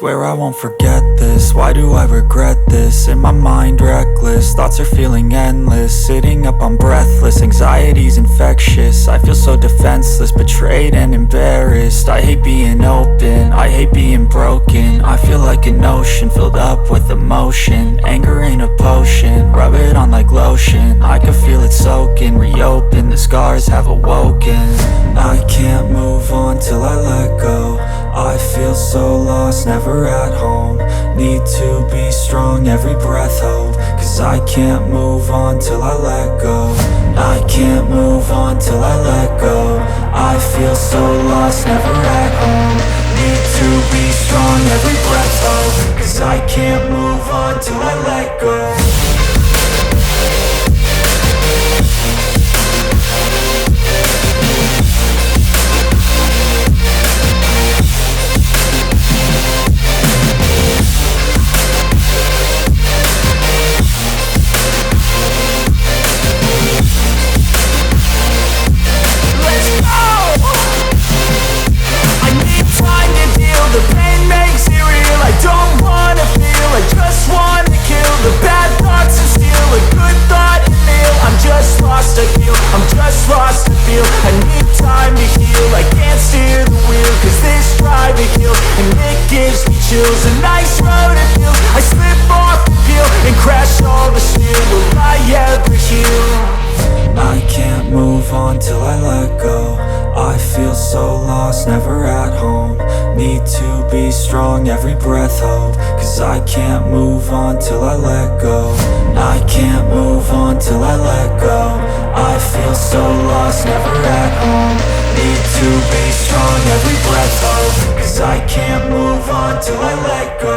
Swear I won't forget this, why do I regret this? In my mind reckless, thoughts are feeling endless. Sitting up I'm breathless, anxiety's infectious. I feel so defenseless, betrayed and embarrassed. I hate being open, I hate being broken. I feel like an ocean filled up with emotion. Anger ain't a potion, rub it on like lotion. I can feel it soaking, reopen, the scars have awoken. I can't move on till I let go. I feel so lost, never at home. Need to be strong, every breath hope. Cause I can't move on till I let go. I can't move on till I let go. I feel so lost, never at home. Need to be strong, every breath hope. Cause I can't move on till I let go. The pain makes it real, I don't wanna feel, I just wanna kill the bad thoughts and steal a good thought and feel. I'm just lost, I feel, I'm just lost, I feel. I need time to heal, I can't steer the wheel. Cause this drive it kills, and it gives me chills. A nice road it feels, I slip off the peel and crash all the steel. Will I ever heal? I can't move on till I let go. I feel so lost, never at home. Need to be strong, every breath hope. Cause I can't move on till I let go. I can't move on till I let go. I feel so lost, never at home. Need to be strong, every breath hope. Cause I can't move on till I let go.